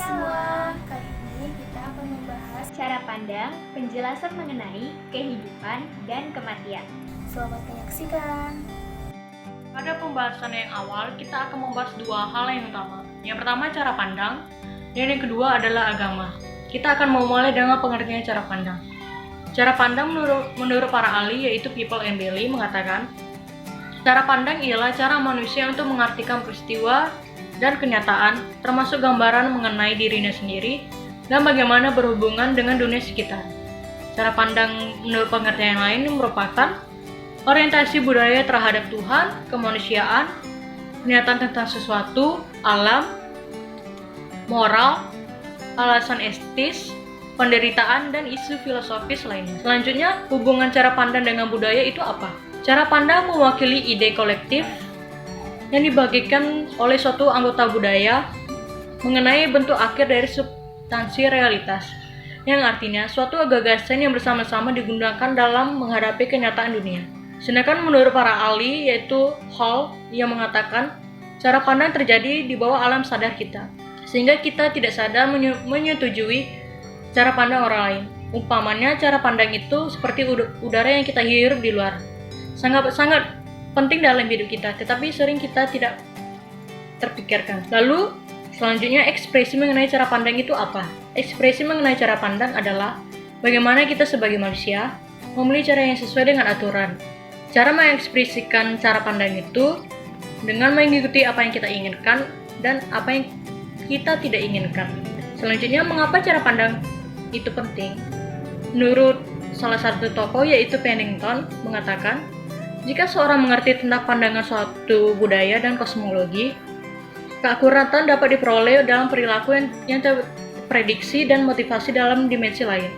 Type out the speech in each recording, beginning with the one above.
semua, kali ini kita akan membahas cara pandang, penjelasan mengenai kehidupan dan kematian. Selamat menyaksikan. Pada pembahasan yang awal, kita akan membahas dua hal yang utama. Yang pertama cara pandang, dan yang kedua adalah agama. Kita akan memulai dengan pengertian cara pandang. Cara pandang menurut para ahli, yaitu People and Bailey, mengatakan, cara pandang ialah cara manusia untuk mengartikan peristiwa dan kenyataan, termasuk gambaran mengenai dirinya sendiri dan bagaimana berhubungan dengan dunia sekitar. Cara pandang menurut pengertian yang lain merupakan orientasi budaya terhadap Tuhan, kemanusiaan, pernyataan tentang sesuatu, alam, moral, alasan etis, penderitaan, dan isu filosofis lainnya. Selanjutnya, hubungan cara pandang dengan budaya itu apa? Cara pandang mewakili ide kolektif yang dibagikan oleh suatu anggota budaya mengenai bentuk akhir dari substansi realitas, yang artinya suatu gagasan yang bersama-sama digunakan dalam menghadapi kenyataan dunia. Sedangkan menurut para ahli, yaitu Hall, yang mengatakan cara pandang terjadi di bawah alam sadar kita, sehingga kita tidak sadar menyetujui cara pandang orang lain. Umpamanya cara pandang itu seperti udara yang kita hirup di luar, sangat penting dalam hidup kita, tetapi sering kita tidak terpikirkan. Lalu selanjutnya, ekspresi mengenai cara pandang itu apa? Ekspresi mengenai cara pandang adalah bagaimana kita sebagai manusia memilih cara yang sesuai dengan aturan. Cara mengekspresikan cara pandang itu dengan mengikuti apa yang kita inginkan dan apa yang kita tidak inginkan. Selanjutnya, mengapa cara pandang itu penting? Menurut salah satu tokoh, yaitu Pennington, mengatakan, jika seorang mengerti tentang pandangan suatu budaya dan kosmologi, keakuratan dapat diperoleh dalam perilaku yang terprediksi dan motivasi dalam dimensi lain.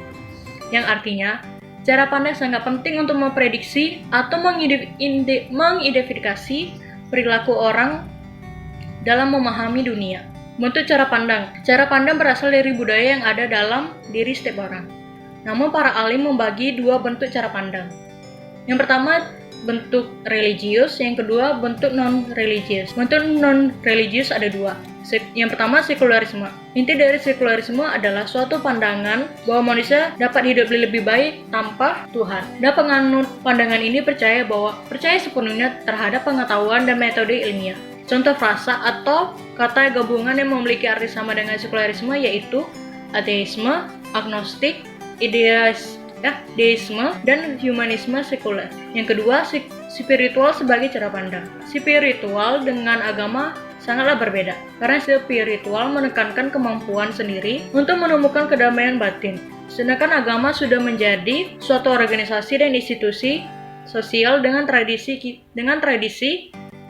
Yang artinya, cara pandang sangat penting untuk memprediksi atau mengidentifikasi perilaku orang dalam memahami dunia. Bentuk cara pandang. Cara pandang berasal dari budaya yang ada dalam diri setiap orang. Namun para ahli membagi dua bentuk cara pandang. Yang pertama, bentuk religius, yang kedua bentuk non-religius. Bentuk non-religius ada dua. Yang pertama, sekularisme. Inti dari sekularisme adalah suatu pandangan bahwa manusia dapat hidup lebih baik tanpa Tuhan. Dan penganut pandangan ini percaya sepenuhnya terhadap pengetahuan dan metode ilmiah. Contoh frasa atau kata gabungan yang memiliki arti sama dengan sekularisme yaitu ateisme, agnostik, deisme, dan humanisme sekuler. Yang kedua, spiritual sebagai cara pandang. Spiritual dengan agama sangatlah berbeda, karena spiritual menekankan kemampuan sendiri untuk menemukan kedamaian batin. Sedangkan agama sudah menjadi suatu organisasi dan institusi sosial dengan tradisi,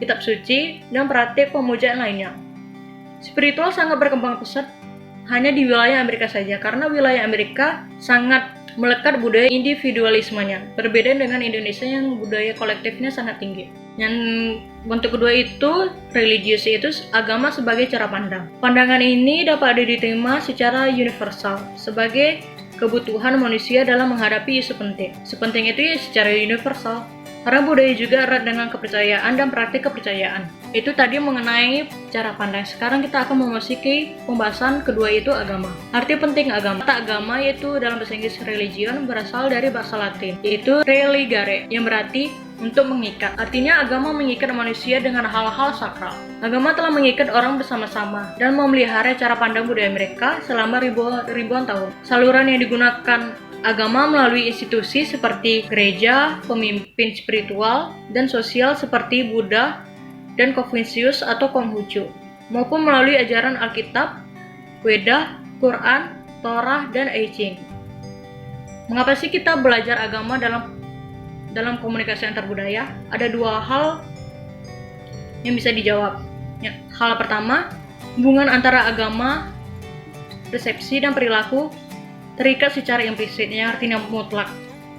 kitab suci, dan praktik pemujaan lainnya. Spiritual sangat berkembang pesat hanya di wilayah Amerika saja, karena wilayah Amerika sangat melekat budaya individualismenya, berbeda dengan Indonesia yang budaya kolektifnya sangat tinggi. Yang bentuk kedua itu religius, yaitu agama sebagai cara pandang. Pandangan ini dapat diterima secara universal sebagai kebutuhan manusia dalam menghadapi isu penting. Sepenting itu ya secara universal. Karena budaya juga erat dengan kepercayaan dan praktik kepercayaan. Itu tadi mengenai cara pandang. Sekarang kita akan memasuki pembahasan kedua, yaitu agama. Arti penting agama. Kata agama yaitu dalam bahasa Inggris religion berasal dari bahasa Latin, yaitu religare, yang berarti untuk mengikat. Artinya agama mengikat manusia dengan hal-hal sakral. Agama telah mengikat orang bersama-sama dan memelihara cara pandang budaya mereka selama ribuan tahun. Saluran yang digunakan agama melalui institusi seperti gereja, pemimpin spiritual, dan sosial seperti Buddha dan Konfusius atau Konghucu, maupun melalui ajaran Alkitab, Weda, Quran, Torah, dan I Ching. Mengapa sih kita belajar agama dalam komunikasi antar budaya? Ada dua hal yang bisa dijawab. Hal pertama, hubungan antara agama, persepsi, dan perilaku terikat secara implisit, yang artinya mutlak,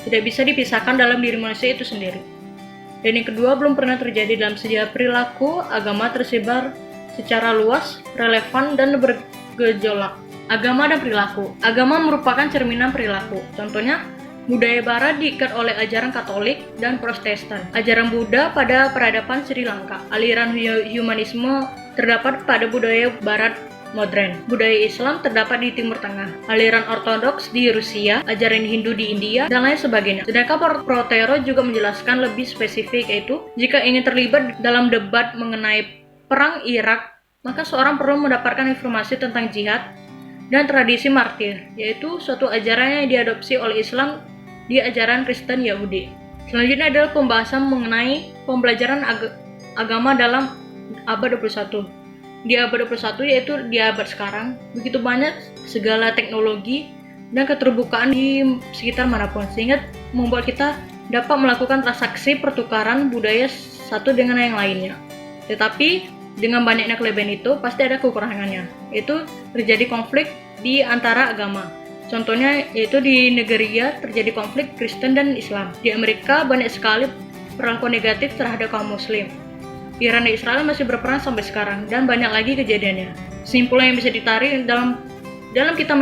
tidak bisa dipisahkan dalam diri manusia itu sendiri. Dan yang kedua, belum pernah terjadi dalam sejarah perilaku agama tersebar secara luas, relevan, dan bergejolak. Agama dan perilaku. Agama merupakan cerminan perilaku. Contohnya, budaya Barat diikat oleh ajaran Katolik dan Protestan. Ajaran Buddha pada peradaban Sri Lanka. Aliran humanisme terdapat pada budaya Barat modern. Budaya Islam terdapat di Timur Tengah, aliran Ortodoks di Rusia, ajaran Hindu di India, dan lain sebagainya. Sedangkan Protero juga menjelaskan lebih spesifik, yaitu jika ingin terlibat dalam debat mengenai perang Irak, maka seorang perlu mendapatkan informasi tentang jihad dan tradisi martir, yaitu suatu ajaran yang diadopsi oleh Islam di ajaran Kristen Yahudi. Selanjutnya adalah pembahasan mengenai pembelajaran agama dalam abad 21. Di abad 21, yaitu di abad sekarang, begitu banyak segala teknologi dan keterbukaan di sekitar manapun, sehingga membuat kita dapat melakukan transaksi pertukaran budaya satu dengan yang lainnya. Tetapi dengan banyaknya kelebihan itu pasti ada kekurangannya, yaitu terjadi konflik di antara agama. Contohnya yaitu di Nigeria terjadi konflik Kristen dan Islam. Di Amerika banyak sekali perlakuan negatif terhadap kaum muslim. Iran dan Israel masih berperang sampai sekarang, dan banyak lagi kejadiannya. Kesimpulan yang bisa ditarik dalam kita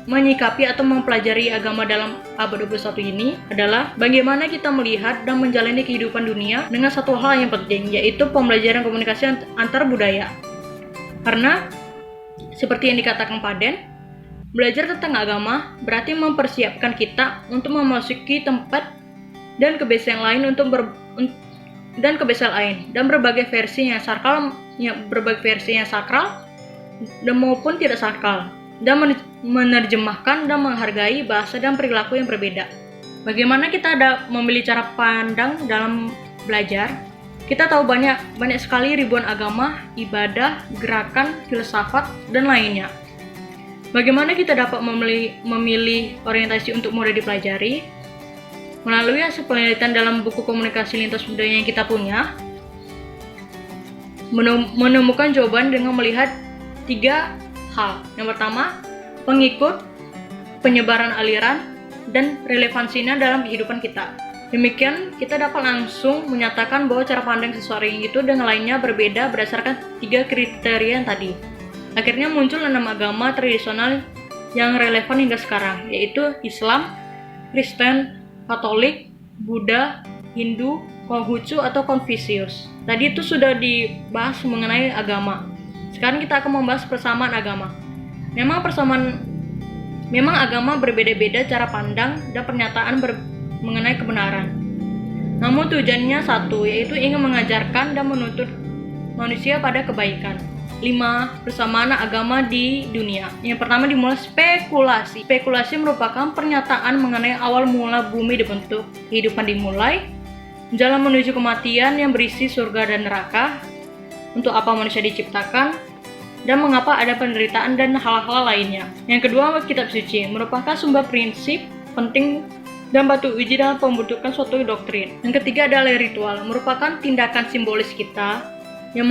menyikapi atau mempelajari agama dalam abad 21 ini adalah bagaimana kita melihat dan menjalani kehidupan dunia dengan satu hal yang penting, yaitu pembelajaran komunikasi antar budaya. Karena, seperti yang dikatakan Pak Den, belajar tentang agama berarti mempersiapkan kita untuk memasuki tempat dan kebiasaan lain dan berbagai versi yang sakral dan maupun tidak sakral, dan menerjemahkan dan menghargai bahasa dan perilaku yang berbeda. Bagaimana kita memilih cara pandang dalam belajar? Kita tahu banyak sekali ribuan agama, ibadah, gerakan, filsafat, dan lainnya. Bagaimana kita dapat memilih orientasi untuk mudah dipelajari? Melalui hasil penelitian dalam buku komunikasi lintas budaya yang kita punya, menemukan jawaban dengan melihat 3 hal. Yang pertama, pengikut, penyebaran aliran, dan relevansinya dalam kehidupan kita. Demikian, kita dapat langsung menyatakan bahwa cara pandang seseorang itu dengan lainnya berbeda berdasarkan 3 kriteria yang tadi. Akhirnya muncul 6 agama tradisional yang relevan hingga sekarang, yaitu Islam, Kristen, Katolik, Buddha, Hindu, Konghucu atau Konfusius. Tadi itu sudah dibahas mengenai agama. Sekarang kita akan membahas persamaan agama. Memang agama berbeda-beda cara pandang dan pernyataan mengenai kebenaran. Namun tujuannya satu, yaitu ingin mengajarkan dan menuntut manusia pada kebaikan. 5. Persamaan agama di dunia. Yang pertama dimulai spekulasi. Spekulasi merupakan pernyataan mengenai awal mula bumi dibentuk, kehidupan dimulai, jalan menuju kematian yang berisi surga dan neraka, untuk apa manusia diciptakan, dan mengapa ada penderitaan dan hal-hal lainnya. Yang kedua, kitab suci merupakan sumber prinsip penting dan batu uji dalam pembentukan suatu doktrin. Yang ketiga adalah ritual, merupakan tindakan simbolis kita yang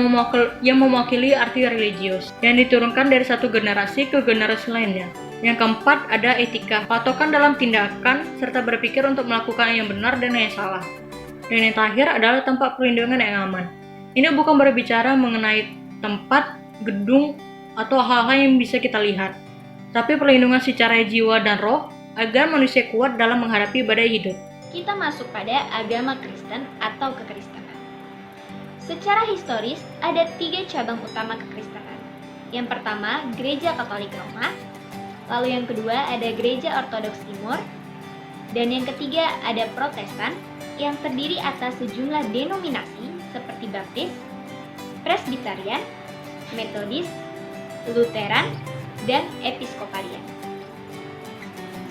mewakili arti religius yang diturunkan dari satu generasi ke generasi lainnya. Yang keempat ada etika, patokan dalam tindakan serta berpikir untuk melakukan yang benar dan yang salah. Dan yang terakhir adalah tempat perlindungan yang aman. Ini bukan berbicara mengenai tempat, gedung, atau hal-hal yang bisa kita lihat, tapi perlindungan secara jiwa dan roh agar manusia kuat dalam menghadapi badai hidup. Kita masuk pada agama Kristen atau kekristenan. Secara historis, ada 3 cabang utama kekristenan. Yang pertama, Gereja Katolik Roma, lalu yang kedua ada Gereja Ortodoks Timur, dan yang ketiga ada Protestan yang terdiri atas sejumlah denominasi seperti Baptis, Presbyterian, Metodis, Lutheran, dan Episkopalian.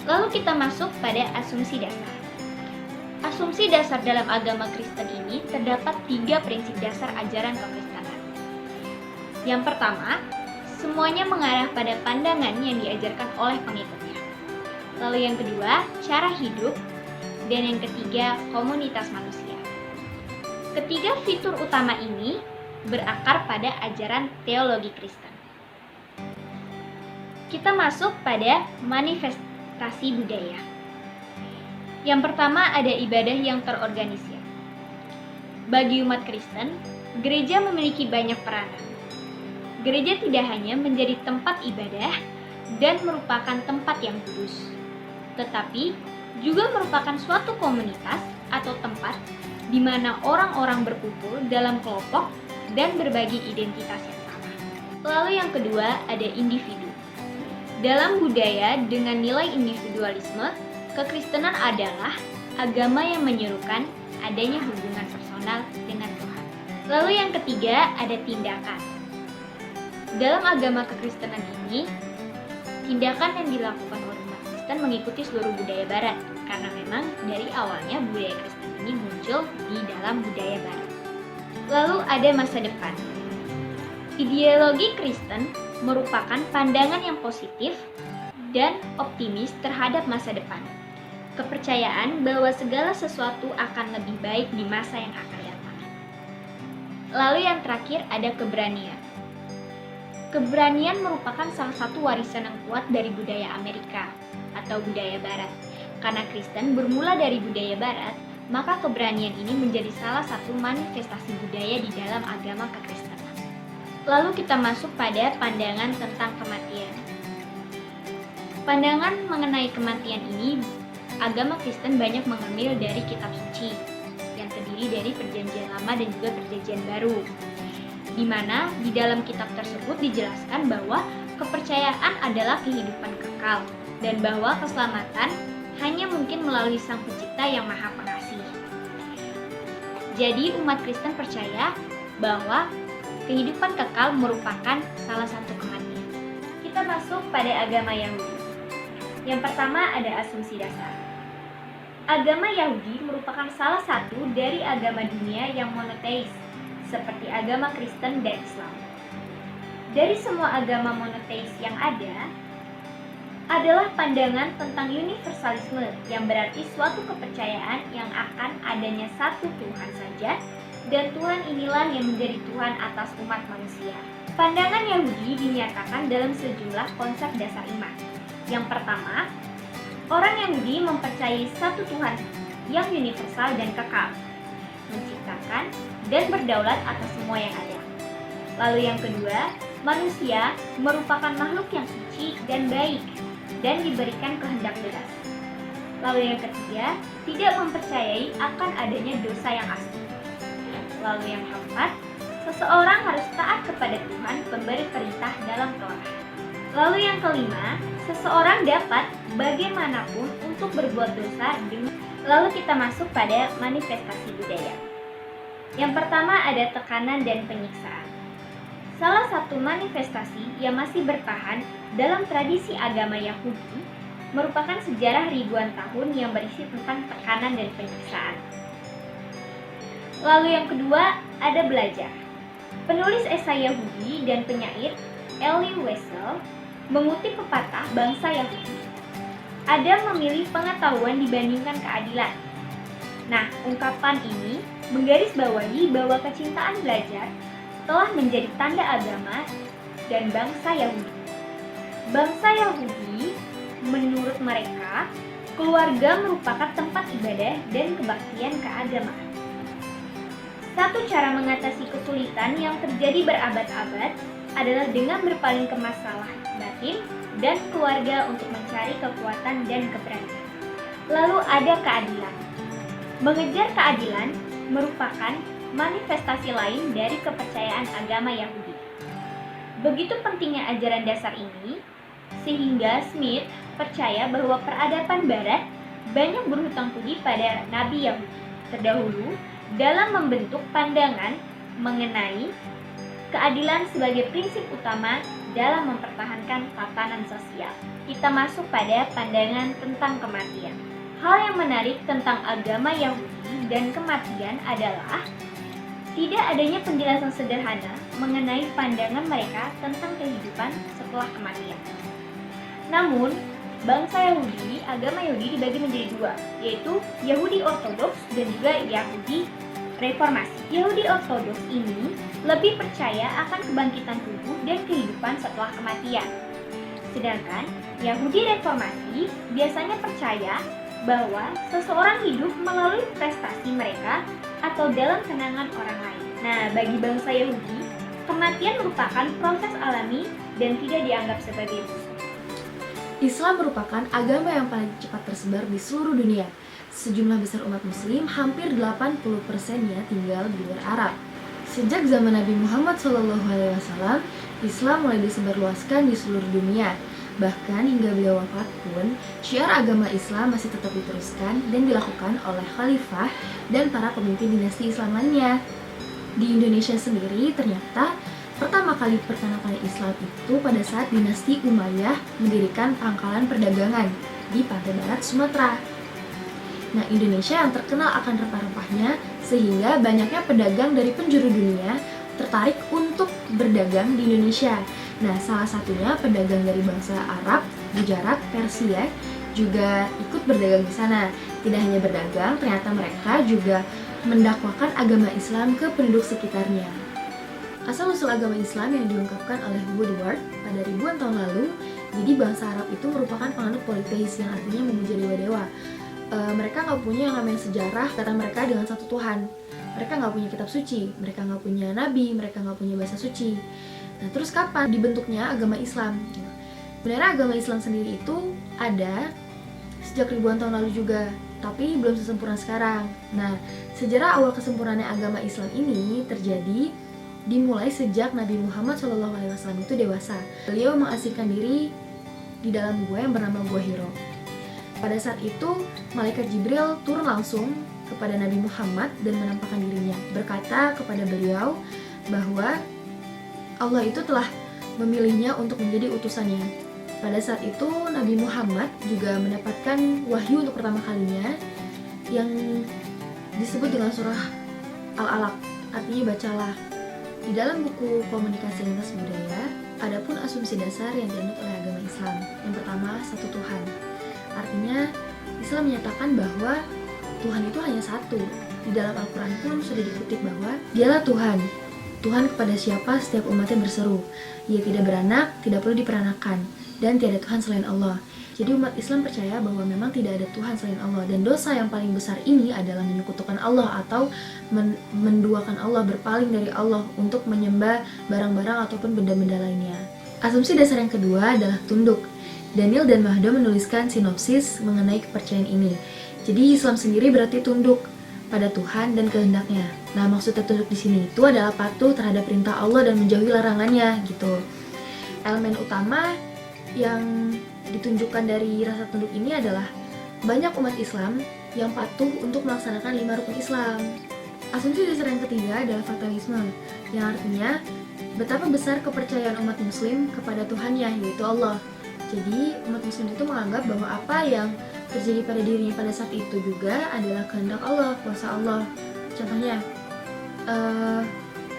Lalu kita masuk pada asumsi dasar. Asumsi dasar dalam agama Kristen ini terdapat 3 prinsip dasar ajaran kekristenan. Yang pertama, semuanya mengarah pada pandangan yang diajarkan oleh pengikutnya. Lalu yang kedua, cara hidup. Dan yang ketiga, komunitas manusia. Ketiga fitur utama ini berakar pada ajaran teologi Kristen. Kita masuk pada manifestasi budaya. Yang pertama ada ibadah yang terorganisir. Bagi umat Kristen, gereja memiliki banyak peranan. Gereja tidak hanya menjadi tempat ibadah dan merupakan tempat yang kudus, tetapi juga merupakan suatu komunitas atau tempat di mana orang-orang berkumpul dalam kelompok dan berbagi identitas yang sama. Lalu yang kedua ada individu. Dalam budaya dengan nilai individualisme, kekristenan adalah agama yang menyerukan adanya hubungan personal dengan Tuhan. Lalu yang ketiga ada tindakan. Dalam agama kekristenan ini, tindakan yang dilakukan oleh umat Kristen mengikuti seluruh budaya Barat, karena memang dari awalnya budaya Kristen ini muncul di dalam budaya Barat. Lalu ada masa depan. Ideologi Kristen merupakan pandangan yang positif dan optimis terhadap masa depan. Kepercayaan bahwa segala sesuatu akan lebih baik di masa yang akan datang. Lalu yang terakhir ada keberanian. Keberanian merupakan salah satu warisan yang kuat dari budaya Amerika atau budaya Barat. Karena Kristen bermula dari budaya Barat, maka keberanian ini menjadi salah satu manifestasi budaya di dalam agama kekristenan. Lalu kita masuk pada pandangan tentang kematian. Pandangan mengenai kematian ini, agama Kristen banyak mengambil dari kitab suci yang terdiri dari Perjanjian Lama dan juga Perjanjian Baru, di mana di dalam kitab tersebut dijelaskan bahwa kepercayaan adalah kehidupan kekal dan bahwa keselamatan hanya mungkin melalui Sang Pencipta yang Maha Pengasih. Jadi umat Kristen percaya bahwa kehidupan kekal merupakan salah satu kematian. Kita masuk pada agama Yahudi. Yang pertama ada asumsi dasar. Agama Yahudi merupakan salah satu dari agama dunia yang monoteis, seperti agama Kristen dan Islam. Dari semua agama monoteis yang ada, adalah pandangan tentang universalisme, yang berarti suatu kepercayaan yang akan adanya satu Tuhan saja, dan Tuhan inilah yang menjadi Tuhan atas umat manusia. Pandangan Yahudi dinyatakan dalam sejumlah konsep dasar iman. Yang pertama, orang Yahudi mempercayai satu Tuhan yang universal dan kekal, menciptakan dan berdaulat atas semua yang ada. Lalu yang kedua, manusia merupakan makhluk yang suci dan baik dan diberikan kehendak bebas. Lalu yang ketiga, tidak mempercayai akan adanya dosa yang asli. Lalu yang keempat, seseorang harus taat kepada Tuhan pemberi perintah dalam Torah. Lalu yang kelima, seseorang dapat bagaimanapun untuk berbuat dosa dengan. Lalu kita masuk pada manifestasi budaya. Yang pertama ada tekanan dan penyiksaan. Salah satu manifestasi yang masih bertahan dalam tradisi agama Yahudi merupakan sejarah ribuan tahun yang berisi tentang tekanan dan penyiksaan. Lalu yang kedua, ada belajar. Penulis esai Yahudi dan penyair Elie Wiesel mengutip pepatah bangsa Yahudi. Adam memilih pengetahuan dibandingkan keadilan. Nah, ungkapan ini menggarisbawahi bahwa kecintaan belajar telah menjadi tanda agama dan bangsa Yahudi. Bangsa Yahudi, menurut mereka, keluarga merupakan tempat ibadah dan kebaktian keagamaan. Satu cara mengatasi kesulitan yang terjadi berabad-abad adalah dengan berpaling ke masalah batin dan keluarga untuk mencari kekuatan dan keberanian. Lalu ada keadilan. Mengejar keadilan merupakan manifestasi lain dari kepercayaan agama Yahudi. Begitu pentingnya ajaran dasar ini, sehingga Smith percaya bahwa peradaban Barat banyak berhutang budi pada Nabi Yahudi terdahulu dalam membentuk pandangan mengenai keadilan sebagai prinsip utama dalam mempertahankan tatanan sosial. Kita masuk pada pandangan tentang kematian. Hal yang menarik tentang agama Yahudi dan kematian adalah tidak adanya penjelasan sederhana mengenai pandangan mereka tentang kehidupan setelah kematian. Namun, bangsa Yahudi, agama Yahudi dibagi menjadi dua, yaitu Yahudi Ortodoks dan juga Yahudi Reformasi. Yahudi Ortodoks ini lebih percaya akan kebangkitan tubuh dan kehidupan setelah kematian. Sedangkan Yahudi Reformasi biasanya percaya bahwa seseorang hidup melalui prestasi mereka atau dalam kenangan orang lain. Nah, bagi bangsa Yahudi, kematian merupakan proses alami dan tidak dianggap sebagai musuh. Islam merupakan agama yang paling cepat tersebar di seluruh dunia. Sejumlah besar umat muslim, hampir 80%-nya tinggal di luar Arab. Sejak zaman Nabi Muhammad SAW, Islam mulai disebarluaskan di seluruh dunia. Bahkan hingga beliau wafat pun, syiar agama Islam masih tetap diteruskan dan dilakukan oleh khalifah dan para pemimpin dinasti Islam lainnya. Di Indonesia sendiri ternyata pertama kali perkenalkan Islam itu pada saat dinasti Umayyah mendirikan pangkalan perdagangan di pantai barat Sumatera. Nah, Indonesia yang terkenal akan rempah-rempahnya sehingga banyaknya pedagang dari penjuru dunia tertarik untuk berdagang di Indonesia. Nah, salah satunya pedagang dari bangsa Arab, Gujarat, Persia juga ikut berdagang di sana. Tidak hanya berdagang, ternyata mereka juga mendakwakan agama Islam ke penduduk sekitarnya. Asal-usul agama Islam yang diungkapkan oleh Woodward pada ribuan tahun lalu, jadi bangsa Arab itu merupakan penganut politeis yang artinya memuja dewa-dewa. Mereka nggak punya yang namanya sejarah kata mereka dengan satu Tuhan. Mereka nggak punya kitab suci, mereka nggak punya nabi, mereka nggak punya bahasa suci. Nah, terus kapan dibentuknya agama Islam? Sebenarnya agama Islam sendiri itu ada sejak ribuan tahun lalu juga, tapi belum sesempurna sekarang. Nah, sejarah awal kesempurnaan agama Islam ini terjadi dimulai sejak Nabi Muhammad SAW itu dewasa. Beliau mengasingkan diri di dalam gua yang bernama Gua Hiro. Pada saat itu, malaikat Jibril turun langsung kepada Nabi Muhammad dan menampakkan dirinya, berkata kepada beliau bahwa Allah itu telah memilihnya untuk menjadi utusannya. Pada saat itu, Nabi Muhammad juga mendapatkan wahyu untuk pertama kalinya yang disebut dengan surah Al-Alaq, artinya bacalah. Di dalam buku Komunikasi Lintas Budaya, ada pun asumsi dasar yang dianut oleh agama Islam. Yang pertama, satu Tuhan. Artinya, Islam menyatakan bahwa Tuhan itu hanya satu. Di dalam Al-Quran pun sudah dikutip bahwa Dialah Tuhan. Tuhan kepada siapa setiap umatnya berseru. Ia tidak beranak, tidak perlu diperanakan, dan tiada Tuhan selain Allah. Jadi umat Islam percaya bahwa memang tidak ada Tuhan selain Allah. Dan dosa yang paling besar ini adalah menyekutukan Allah atau menduakan Allah, berpaling dari Allah untuk menyembah barang-barang ataupun benda-benda lainnya. Asumsi dasar yang kedua adalah tunduk. Daniel dan Mahdo menuliskan sinopsis mengenai kepercayaan ini. Jadi Islam sendiri berarti tunduk pada Tuhan dan kehendaknya. Nah, maksudnya tunduk di sini itu adalah patuh terhadap perintah Allah dan menjauhi larangannya gitu. Elemen utama yang ditunjukkan dari rasa tunduk ini adalah banyak umat Islam yang patuh untuk melaksanakan 5 rukun Islam. Asumsi dasar yang ketiga adalah fatalisme, yang artinya betapa besar kepercayaan umat muslim kepada Tuhannya, yaitu Allah. Jadi umat muslim itu menganggap bahwa apa yang terjadi pada dirinya pada saat itu juga adalah kehendak Allah, kuasa Allah. Contohnya,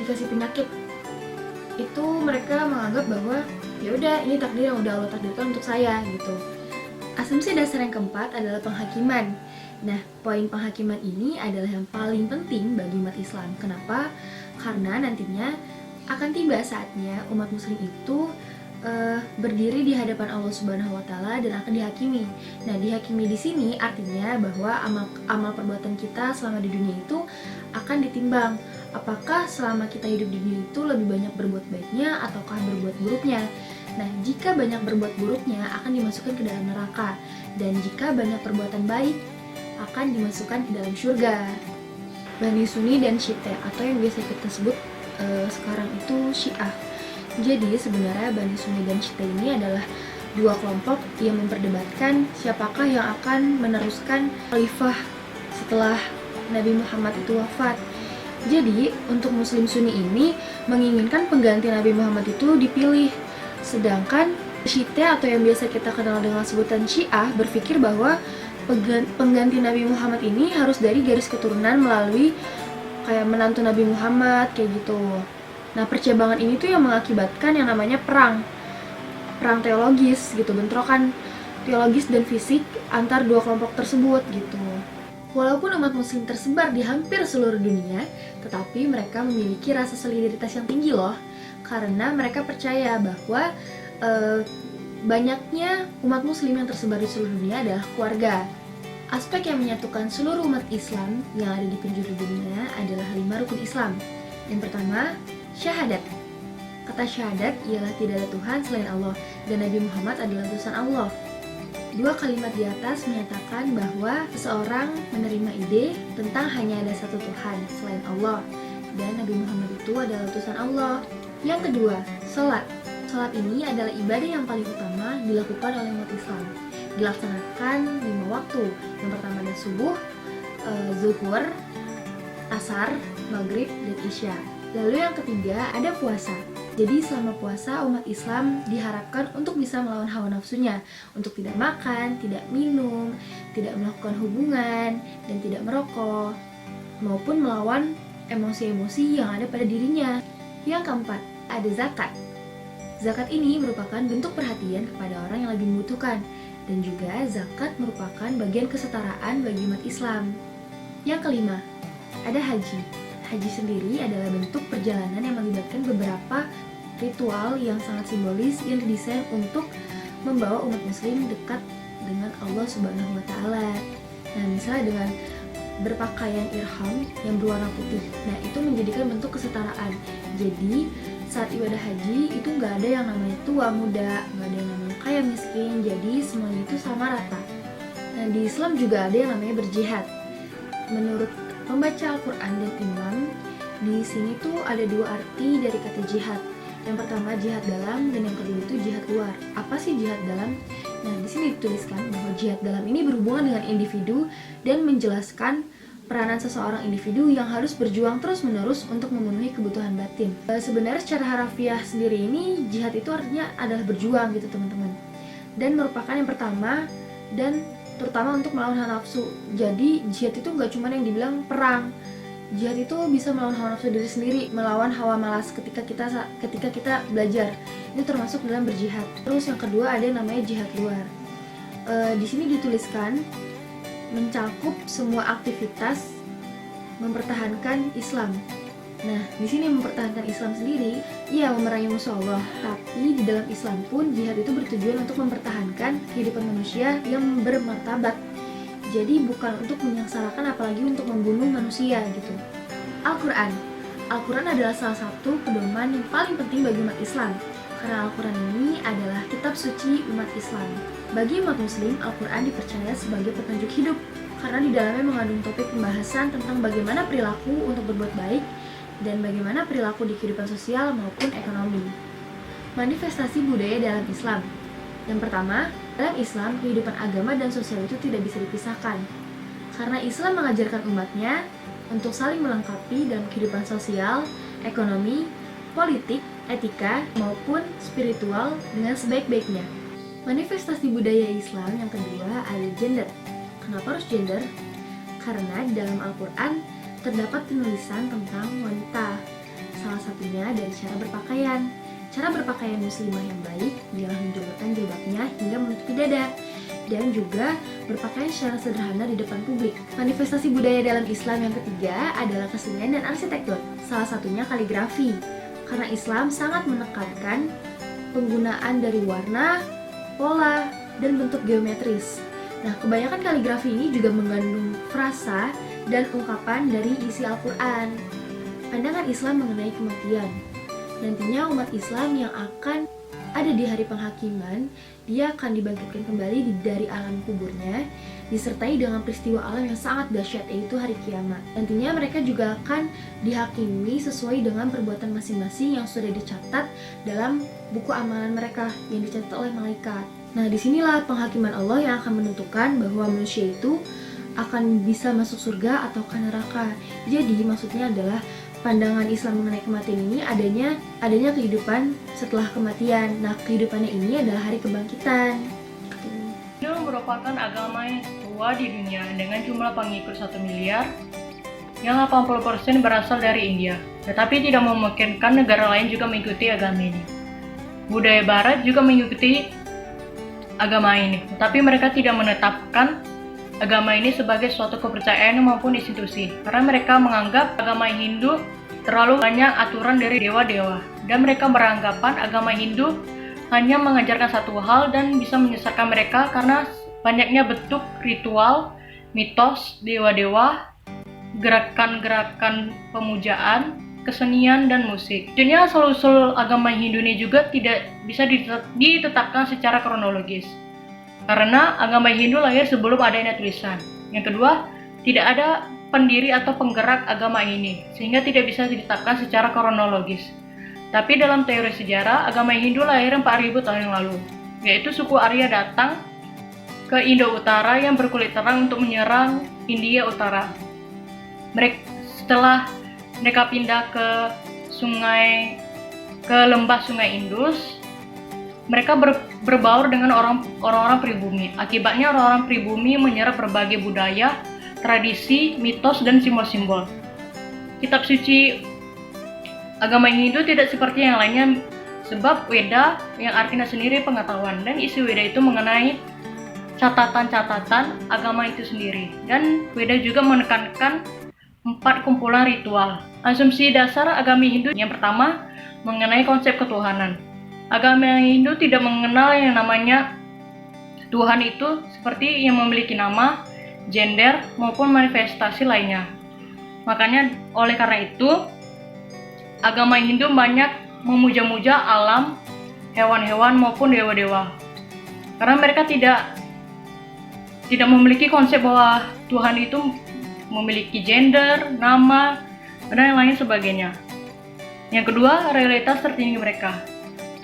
dikasih penyakit, itu mereka menganggap bahwa ya udah ini takdir yang udah Allah takdirkan untuk saya gitu. Asumsi dasar yang keempat adalah penghakiman. Nah, poin penghakiman ini adalah yang paling penting bagi umat Islam. Kenapa? Karena nantinya akan tiba saatnya umat muslim itu berdiri di hadapan Allah Subhanahu wa taala dan akan dihakimi. Nah, dihakimi di sini artinya bahwa amal perbuatan kita selama di dunia itu akan ditimbang. Apakah selama kita hidup di dunia itu lebih banyak berbuat baiknya ataukah berbuat buruknya? Nah, jika banyak berbuat buruknya akan dimasukkan ke dalam neraka, dan jika banyak perbuatan baik akan dimasukkan ke dalam surga. Bani Sunni dan Syiah atau yang biasa kita sebut sekarang itu Syiah. Jadi sebenarnya Bani Sunni dan Syiah ini adalah dua kelompok yang memperdebatkan siapakah yang akan meneruskan khalifah setelah Nabi Muhammad itu wafat. Jadi untuk Muslim Sunni ini menginginkan pengganti Nabi Muhammad itu dipilih, sedangkan Syiah atau yang biasa kita kenal dengan sebutan Syiah berpikir bahwa pengganti Nabi Muhammad ini harus dari garis keturunan melalui kayak menantu Nabi Muhammad kayak gitu. Nah, percabangan ini tuh yang mengakibatkan yang namanya perang teologis gitu, bentrokan teologis dan fisik antar dua kelompok tersebut gitu. Walaupun umat muslim tersebar di hampir seluruh dunia, tetapi mereka memiliki rasa solidaritas yang tinggi loh, karena mereka percaya bahwa banyaknya umat muslim yang tersebar di seluruh dunia adalah keluarga. Aspek yang menyatukan seluruh umat Islam yang ada di penjuru dunia adalah 5 rukun Islam. Yang pertama, syahadat. Kata syahadat ialah tidak ada Tuhan selain Allah dan Nabi Muhammad adalah utusan Allah. 2 kalimat di atas menyatakan bahwa seseorang menerima ide tentang hanya ada satu Tuhan selain Allah dan Nabi Muhammad itu adalah utusan Allah. Yang kedua, sholat. Sholat ini adalah ibadah yang paling utama dilakukan oleh umat Islam. Dilaksanakan 5 waktu. Yang pertama adalah subuh, zuhur, asar, maghrib, dan isya. Lalu yang ketiga ada puasa. Jadi selama puasa umat Islam diharapkan untuk bisa melawan hawa nafsunya, untuk tidak makan, tidak minum, tidak melakukan hubungan, dan tidak merokok, maupun melawan emosi-emosi yang ada pada dirinya. Yang keempat, ada zakat. Zakat ini merupakan bentuk perhatian kepada orang yang lagi membutuhkan, dan juga zakat merupakan bagian kesetaraan bagi umat Islam. Yang kelima, ada haji. Haji sendiri adalah bentuk perjalanan yang melibatkan beberapa ritual yang sangat simbolis yang didesain untuk membawa umat muslim dekat dengan Allah Subhanahu wa Ta'ala. Nah, misalnya dengan berpakaian ihram yang berwarna putih. Nah, itu menjadikan bentuk kesetaraan. Jadi, saat ibadah haji itu nggak ada yang namanya tua muda, nggak ada yang namanya kaya miskin. Jadi semuanya itu sama rata. Nah, di Islam juga ada yang namanya berjihad. Menurut pembaca Al-Quran dan imam, di sini tuh ada 2 arti dari kata jihad. Yang pertama jihad dalam dan yang kedua itu jihad luar. Apa sih jihad dalam? Nah, di sini dituliskan bahwa jihad dalam ini berhubungan dengan individu dan menjelaskan peranan seseorang individu yang harus berjuang terus-menerus untuk memenuhi kebutuhan batin. Sebenarnya secara harafiah sendiri ini jihad itu artinya adalah berjuang gitu teman-teman. Dan merupakan yang pertama dan terutama untuk melawan hawa nafsu. Jadi jihad itu nggak cuma yang dibilang perang. Jihad itu bisa melawan hawa nafsu diri sendiri, melawan hawa malas ketika kita belajar. Ini termasuk dalam berjihad. Terus yang kedua ada yang namanya jihad luar. Di sini dituliskan mencakup semua aktivitas mempertahankan Islam. Nah, di sini mempertahankan Islam sendiri, ya memerangi musuh Allah. Tapi di dalam Islam pun jihad itu bertujuan untuk mempertahankan kehidupan manusia yang bermartabat. Jadi bukan untuk menyengsarakan apalagi untuk membunuh manusia gitu. Al-Quran. Al-Quran adalah salah satu pedoman yang paling penting bagi umat Islam. Karena Al-Quran ini adalah kitab suci umat Islam. Bagi umat muslim, Al-Quran dipercaya sebagai petunjuk hidup karena di dalamnya mengandung topik pembahasan tentang bagaimana perilaku untuk berbuat baik dan bagaimana perilaku di kehidupan sosial maupun ekonomi. Manifestasi budaya dalam Islam. Yang pertama, dalam Islam, kehidupan agama dan sosial itu tidak bisa dipisahkan. Karena Islam mengajarkan umatnya untuk saling melengkapi dalam kehidupan sosial, ekonomi, politik, etika, maupun spiritual dengan sebaik-baiknya. Manifestasi budaya Islam yang kedua ada gender. Kenapa harus gender? Karena di dalam Al-Quran terdapat penulisan tentang wanita. Salah satunya dari cara berpakaian. Cara berpakaian muslimah yang baik ialah menjulurkan jilbabnya hingga menutupi dada. Dan juga berpakaian secara sederhana di depan publik. Manifestasi budaya dalam Islam yang ketiga adalah kesenian dan arsitektur. Salah satunya kaligrafi. Karena Islam sangat menekankan penggunaan dari warna, pola, dan bentuk geometris. Nah, kebanyakan kaligrafi ini juga mengandung frasa dan ungkapan dari isi Al-Quran. Pandangan Islam mengenai kematian. Nantinya umat Islam yang akan ada di hari penghakiman, dia akan dibangkitkan kembali dari alam kuburnya, disertai dengan peristiwa alam yang sangat dahsyat, yaitu hari kiamat. Nantinya mereka juga akan dihakimi sesuai dengan perbuatan masing-masing yang sudah dicatat dalam buku amalan mereka yang dicatat oleh malaikat. Nah, disinilah penghakiman Allah yang akan menentukan bahwa manusia itu akan bisa masuk surga atau ke neraka. Jadi maksudnya adalah pandangan Islam mengenai kematian ini adanya kehidupan setelah kematian. Nah, kehidupannya ini adalah hari kebangkitan. Hindu merupakan agama yang tua di dunia dengan jumlah pengikut 1 miliar yang 80% berasal dari India. Tetapi tidak memungkinkan negara lain juga mengikuti agama ini. Budaya Barat juga mengikuti agama ini, tetapi mereka tidak menetapkan agama ini sebagai suatu kepercayaan maupun institusi, karena mereka menganggap agama Hindu terlalu banyak aturan dari dewa-dewa, dan mereka beranggapan agama Hindu hanya mengajarkan satu hal dan bisa menyesatkan mereka karena banyaknya bentuk ritual, mitos, dewa-dewa, gerakan-gerakan pemujaan, kesenian, dan musik. Jadi asal-usul agama Hindu ini juga tidak bisa ditetapkan secara kronologis. Karena agama Hindu lahir sebelum adanya tulisan. Yang kedua, tidak ada pendiri atau penggerak agama ini, sehingga tidak bisa ditetapkan secara kronologis. Tapi dalam teori sejarah, agama Hindu lahir 4000 tahun yang lalu, yaitu suku Arya datang ke Indo Utara yang berkulit terang untuk menyerang India Utara. Setelah mereka pindah ke lembah sungai Indus, mereka berbaur dengan orang-orang pribumi. Akibatnya orang-orang pribumi menyerap berbagai budaya, tradisi, mitos, dan simbol-simbol. Kitab suci agama Hindu tidak seperti yang lainnya, sebab Weda yang artinya sendiri pengetahuan, dan isi Weda itu mengenai catatan-catatan agama itu sendiri. Dan Weda juga menekankan 4 kumpulan ritual. Asumsi dasar agama Hindu yang pertama mengenai konsep ketuhanan. Agama Hindu tidak mengenal yang namanya Tuhan itu seperti yang memiliki nama, gender, maupun manifestasi lainnya. Makanya oleh karena itu, agama Hindu banyak memuja-muja alam, hewan-hewan maupun dewa-dewa. Karena mereka tidak memiliki konsep bahwa Tuhan itu memiliki gender, nama, dan lain sebagainya. Yang kedua, realitas tertinggi mereka.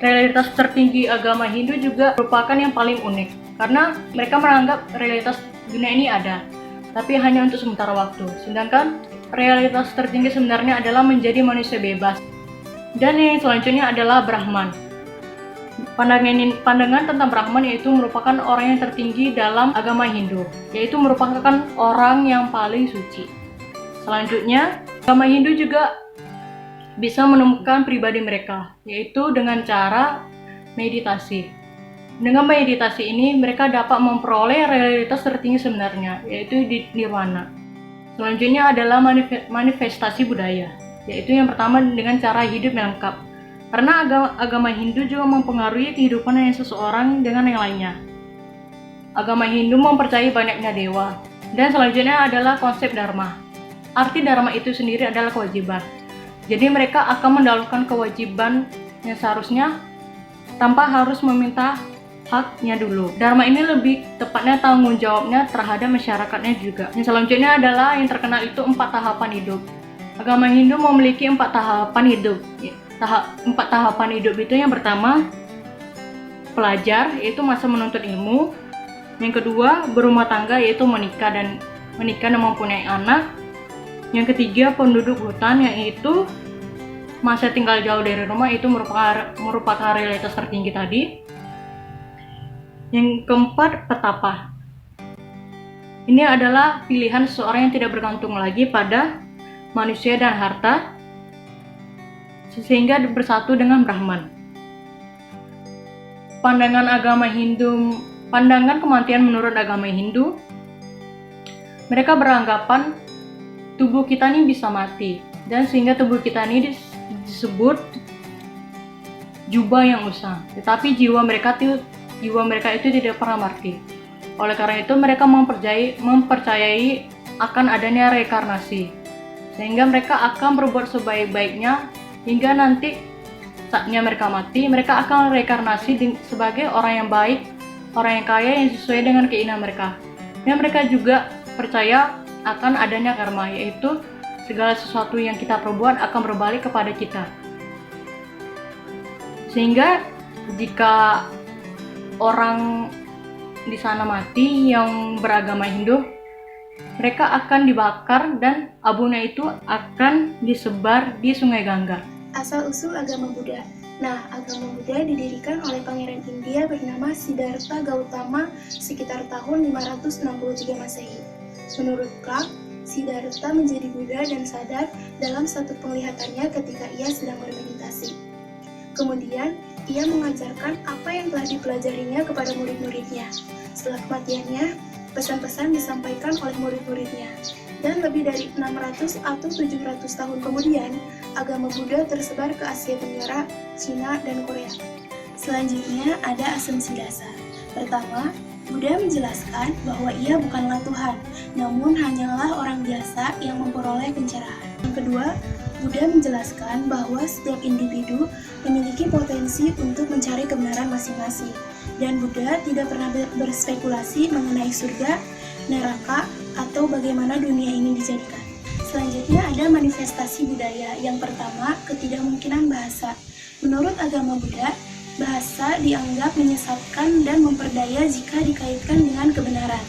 Realitas tertinggi agama Hindu juga merupakan yang paling unik, karena mereka menganggap realitas dunia ini ada, tapi hanya untuk sementara waktu. Sedangkan realitas tertinggi sebenarnya adalah menjadi manusia bebas. Dan yang selanjutnya adalah Brahman. Pandangan tentang Brahman yaitu merupakan orang yang tertinggi dalam agama Hindu, yaitu merupakan orang yang paling suci. Selanjutnya, agama Hindu juga bisa menemukan pribadi mereka, yaitu dengan cara meditasi. Dengan meditasi ini, mereka dapat memperoleh realitas tertinggi sebenarnya, yaitu di nirwana. Selanjutnya adalah manifestasi budaya, yaitu yang pertama dengan cara hidup yang lengkap. Karena agama Hindu juga mempengaruhi kehidupan seseorang dengan yang lainnya. Agama Hindu mempercayai banyaknya dewa. Dan selanjutnya adalah konsep dharma. Arti dharma itu sendiri adalah kewajiban. Jadi mereka akan mendahulukan kewajiban yang seharusnya tanpa harus meminta haknya dulu. Dharma ini lebih tepatnya tanggung jawabnya terhadap masyarakatnya juga. Yang selanjutnya adalah yang terkenal itu 4 tahapan hidup. Agama Hindu memiliki 4 tahapan hidup. 4 tahapan hidup itu yang pertama pelajar, yaitu masa menuntut ilmu. Yang kedua berumah tangga, yaitu menikah dan mempunyai anak. Yang ketiga penduduk hutan, yaitu masa tinggal jauh dari rumah, itu merupakan realitas tertinggi tadi. Yang keempat petapa. Ini adalah pilihan seseorang yang tidak bergantung lagi pada manusia dan harta, sehingga bersatu dengan Brahman. Pandangan kematian menurut agama Hindu, mereka beranggapan tubuh kita ini bisa mati, dan sehingga tubuh kita ini disebut jubah yang usang. Tetapi jiwa mereka itu tidak pernah mati. Oleh karena itu mereka mempercayai akan adanya reinkarnasi, sehingga mereka akan berbuat sebaik-baiknya hingga nanti saatnya mereka mati, mereka akan reinkarnasi sebagai orang yang baik, orang yang kaya yang sesuai dengan keinginan mereka. Dan mereka juga percaya akan adanya karma, yaitu segala sesuatu yang kita perbuat akan berbalik kepada kita. Sehingga jika orang di sana mati yang beragama Hindu, mereka akan dibakar dan abunya itu akan disebar di Sungai Gangga. Asal-usul agama Buddha. Nah, agama Buddha didirikan oleh Pangeran India bernama Siddhartha Gautama sekitar tahun 563 Masehi. Menurut Clark, Siddhartha menjadi Buddha dan sadar dalam satu penglihatannya ketika ia sedang bermeditasi. Kemudian, ia mengajarkan apa yang telah dipelajarinya kepada murid-muridnya. Setelah kematiannya, pesan-pesan disampaikan oleh murid-muridnya. Dan lebih dari 600 atau 700 tahun kemudian, agama Buddha tersebar ke Asia Tenggara, Cina, dan Korea. Selanjutnya ada asumsi dasar. Pertama, Buddha menjelaskan bahwa ia bukanlah Tuhan, namun hanyalah orang biasa yang memperoleh pencerahan. Yang kedua, Buddha menjelaskan bahwa setiap individu memiliki potensi untuk mencari kebenaran masing-masing, dan Buddha tidak pernah berspekulasi mengenai surga, neraka, atau bagaimana dunia ini dijadikan. Selanjutnya ada manifestasi budaya. Yang pertama, ketidakmungkinan bahasa. Menurut agama Buddha, bahasa dianggap menyesatkan dan memperdaya jika dikaitkan dengan kebenaran.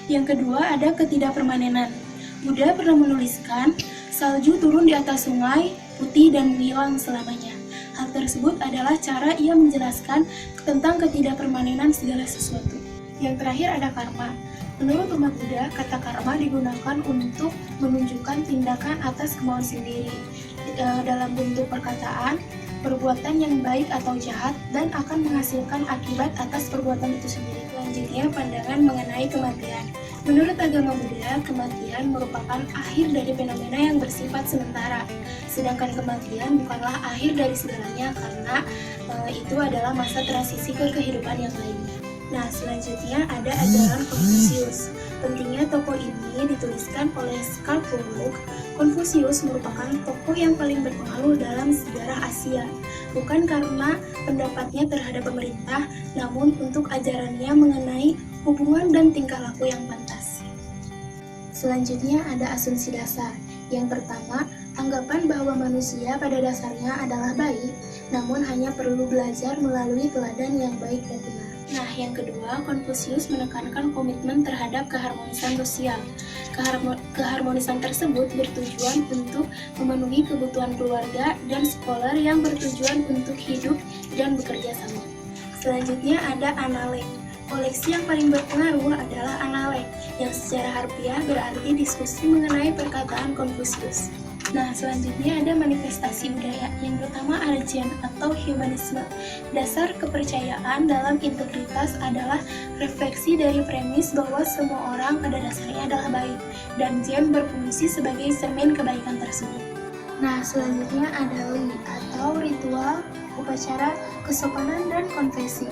Yang kedua ada ketidakpermanenan. Buddha pernah menuliskan, salju turun di atas sungai, putih dan hilang selamanya. Hal tersebut adalah cara ia menjelaskan tentang ketidakpermanenan segala sesuatu. Yang terakhir ada karma. Menurut umat Buddha, kata karma digunakan untuk menunjukkan tindakan atas kemauan sendiri dalam bentuk perkataan, perbuatan yang baik atau jahat, dan akan menghasilkan akibat atas perbuatan itu sendiri. Selanjutnya, pandangan mengenai kematian. Menurut agama Buddha, kematian merupakan akhir dari fenomena yang bersifat sementara. Sedangkan kematian bukanlah akhir dari segalanya karena itu adalah masa transisi ke kehidupan yang lainnya. Nah, selanjutnya ada ajaran Konfusius. Pentingnya tokoh ini dituliskan oleh Karl Marx. Konfusius merupakan tokoh yang paling berpengaruh dalam sejarah Asia, bukan karena pendapatnya terhadap pemerintah, namun untuk ajarannya mengenai hubungan dan tingkah laku yang pantas. Selanjutnya ada asumsi dasar. Yang pertama, anggapan bahwa manusia pada dasarnya adalah baik, namun hanya perlu belajar melalui teladan yang baik dan benar. Nah, yang kedua, Konfusius menekankan komitmen terhadap keharmonisan sosial. Keharmonisan tersebut bertujuan untuk memenuhi kebutuhan keluarga dan sekolah yang bertujuan untuk hidup dan bekerja sama. Selanjutnya ada analek. Koleksi yang paling berpengaruh adalah analek, yang secara harfiah berarti diskusi mengenai perkataan Konfusius. Nah, selanjutnya ada manifestasi budaya. Yang pertama ada Zen atau humanisme. Dasar kepercayaan dalam integritas adalah refleksi dari premis bahwa semua orang pada dasarnya adalah baik, dan Zen berfungsi sebagai cermin kebaikan tersebut. Nah, selanjutnya ada Li atau ritual, upacara, kesopanan, dan konvensi.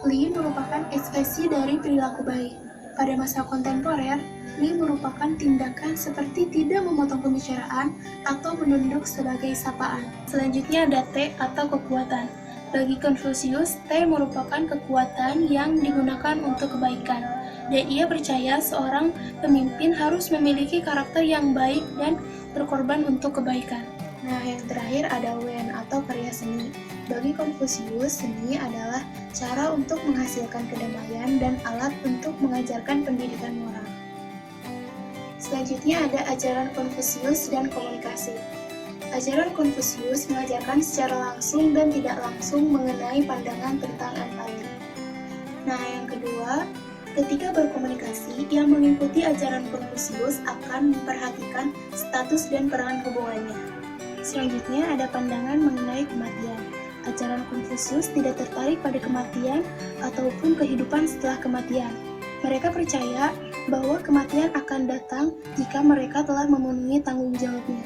Li merupakan ekspresi dari perilaku baik. Pada masa kontemporer, Li merupakan tindakan seperti tidak memotong pembicaraan atau menunduk sebagai sapaan. Selanjutnya ada Te atau kekuatan. Bagi Konfusius, Te merupakan kekuatan yang digunakan untuk kebaikan. Dan ia percaya seorang pemimpin harus memiliki karakter yang baik dan berkorban untuk kebaikan. Nah, yang terakhir ada Wen atau karya seni. Bagi Konfusius, seni adalah cara untuk menghasilkan kedamaian dan alat untuk mengajarkan pendidikan moral. Selanjutnya ada ajaran Konfusius dan komunikasi. Ajaran Konfusius mengajarkan secara langsung dan tidak langsung mengenai pandangan tentang empati. Nah, yang kedua, ketika berkomunikasi, yang mengikuti ajaran Konfusius akan memperhatikan status dan peran hubungannya. Selanjutnya ada pandangan mengenai kematian. Ajaran Konfusius tidak tertarik pada kematian ataupun kehidupan setelah kematian. Mereka percaya bahwa kematian akan datang jika mereka telah memenuhi tanggung jawabnya.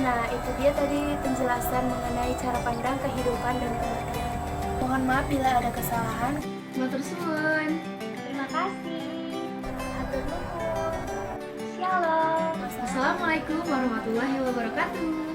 Nah, itu dia tadi penjelasan mengenai cara pandang kehidupan dan kematian. Mohon maaf bila ada kesalahan. Matur suwun. Terima kasih. Hatur nuhun. Shalom. Assalamualaikum warahmatullahi wabarakatuh.